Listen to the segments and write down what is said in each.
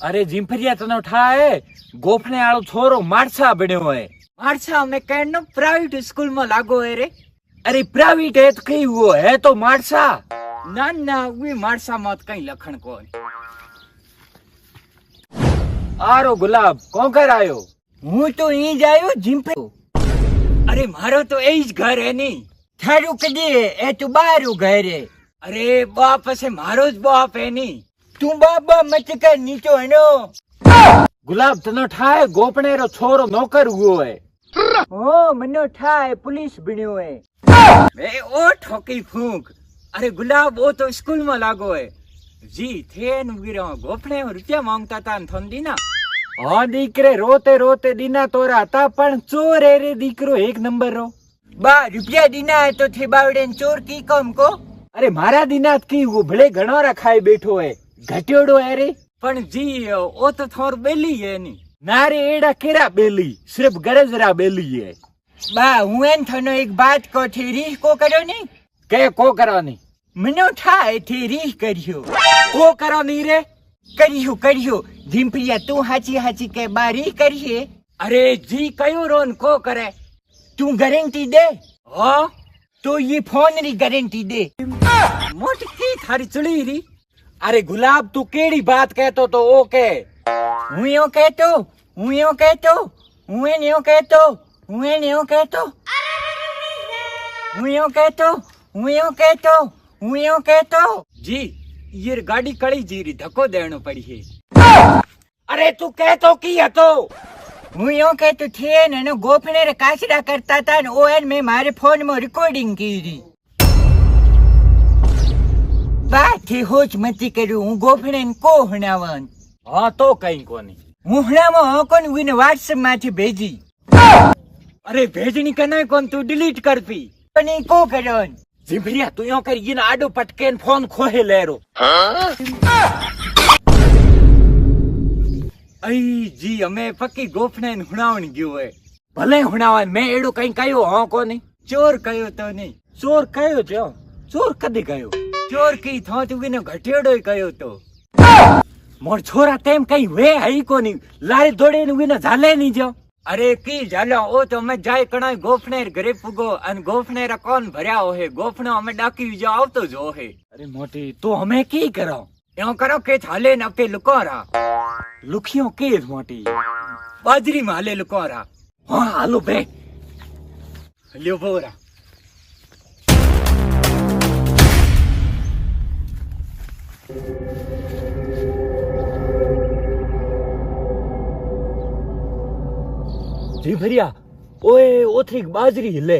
अरे जिम्फरिया तनो ठाए गोफने आलो छोरो मारसा बन्यो है। मारसा में कहनो प्राइवेट स्कूल में लागो है रे। अरे प्राइवेट है तो कई वो है तो मारसा ना ना वे मारसा मत कहीं लखन को आरो गुलाब कौन कर आयो? हूँ तो यही जायो जिम्फे। अरे मारो तो यही घर है नी थारू कदी है ए तू बारू घर है। अरे बाप से मारो ज बाप है नी तू बाबा मत कर नीचो है नो। गुलाब तनो ठाए गोपने रो छोरो नौकर हुओ है। ओ मनो ठाए पुलिस बन्यो है। बे ओ ठोकी फूंक। अरे गुलाब वो तो स्कूल में लागो है जी थे नुगिरो गोपने रुपया मांगता था थोंदी ना। हाँ दीकरे रोते रोते दीना तोरा था पण चोर है रे दीकरो एक नंबर रो। बा रुपया दीना है तो थे बावड़े चोर की कम को। अरे मारा दिनात की वो भले घणो रखाए बैठो है घटियोड़ो है रे। पण जी वो तो थोर बेली है नी ना रे एड़ा केरा बेली सिर्फ गरजरा बेली है। बा हूँ एन थनो एक बात को थे रीह को करो नी के को करवानी मनो ठाए थे रीह करियो को करवानी रे करियो करियो जिम्पिया तू हाची हाची के बारी करिए। अरे जी कयो रोन को करे तू गारंटी दे। हाँ तो ये फोन री गारंटी दे मोट की थारी चुड़ी री। अरे गुलाब तू केड़ी बात कहतो तो ओके हूँ यो कहतो हूँ यो कहतो हूँ यो कहतो हूँ यो कहतो हूँ यो कहतो हूँ यो कहतो हूँ यो कहतो जी ये गाड़ी कड़ी जी री धक्को देनो पड़ी है। अरे तू कहतो की हतो हूँ यो कहतो थे ने गोफने रे काचरा करता था ओ एन में मारे फोन में रिकॉर्डिंग की री। बात थी होच मती करू हूँ गोफने को हणावन। हाँ तो कहीं कोनी हूँ हणावा हाँ कोन विने व्हाट्सएप माथे भेजी। अरे भेजनी कना कोन तू डिलीट कर पी पनी को करन जिम्फरिया तू यो कर ये आडो पटकेन फोन खोहे ले रो। आई जी हमें पक्की गोफने हुणावन गयो है। भले हुणावन मैं एडो कहीं कयो हाँ कोनी चोर कयो तो नहीं चोर कयो जो चोर कदी कयो चोर की थो तू विने घटियोड़ो कयो तो मोर छोरा तेम कहीं वे हई कोनी लारे दौड़े नु विने झाले नहीं जो। अरे की झालो ओ तो मैं जाय कणाय गोफने घरे पुगो अन गोफने रा कौन भर्या हो है गोफनो हमें डाकी जो आवतो जो है। अरे मोटी तू हमें की करो यो करो के थाले न पे लुकोरा लुखियो के मोटी बाजरी में हाले लुकोरा। हाँ हालो बे लियो बोरा जी भरिया ओए ओथरी बाजरी हिले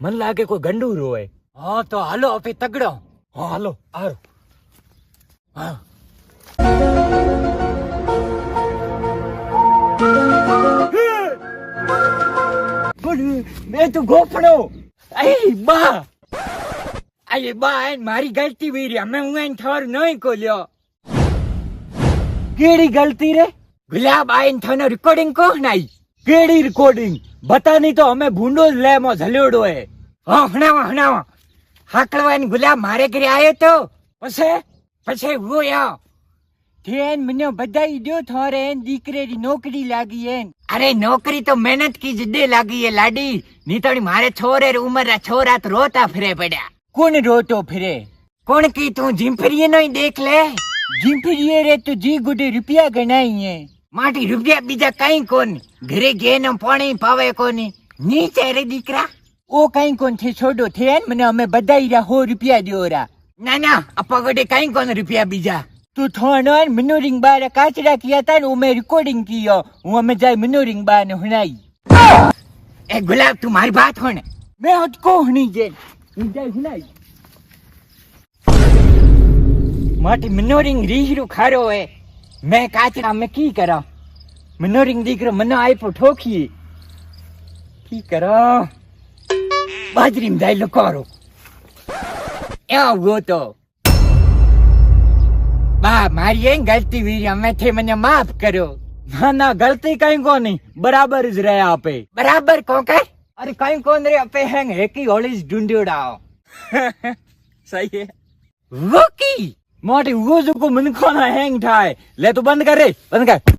मन लागे कोई गंडू रोए। हाँ तो हालो अपे तगड़ो। हाँ हालो आरो हाँ मैं तो गोफड़ो आई बा अरे बा मारी गलती हुई री हमें हुए थोर नहीं को लियो। केड़ी गलती रे गुलाब आइन थोनो रिकॉर्डिंग को नहीं केड़ी रिकॉर्डिंग बता नहीं तो हमें भूंडो ले मो झलियोड़ो है। हाँ हणावा हाकलवान गुलाब मारे घरे आयो तो पछे वो या थेन मने बधाई दो थोरे दीकरे री नौकरी लागी है। अरे नौकरी तो मेहनत की जिद्दे लागी है लाडी नी तो मारे छोरे री उम्र रा छोरा तो रोता फिरे पड़ा। कौन रोतो फिरे कौन की तू जिम्फरिये नहीं देख ले जिम्फरिये रे तो जी गुडे रुपया गणाई है माटी रुपया बीजा कहीं कोन घरे गे न पानी पावे कोनी नीचे रे दीकरा ओ कहीं कोन थे छोड़ो थे मने हमें बधाई रा हो रुपया दियो रा ना अपा गोडे कहीं कोन रुपया बीजा तू थोनो मनोरिंग बार काचरा किया था वो मैं रिकॉर्डिंग किया वो हमें जाए मनोरिंग बार ने हुनाई। ए गुलाब तुम्हारी बात होने मैं हट को हुनी जे जाए हुनाई माटी मनोरिंग रीहरो खारो है मैं काचरा में की करा मनोरिंग दीकरो मनो आई पो ठोकी की करा बाजरी में जाए लुकारो या वो तो बा मारी एक गलती हुई हमें थे मने माफ करो। ना गलती कहीं को नहीं बराबर इज रहे आपे बराबर कौन कर अरे कहीं कौन रे अपे हैंग है की होली ढूंढियोड़ाओ सही है वो की મોટી ઉગો ઝુકો મને કોના હેંગ થાય લે તું બંધ કર રે બંધ કર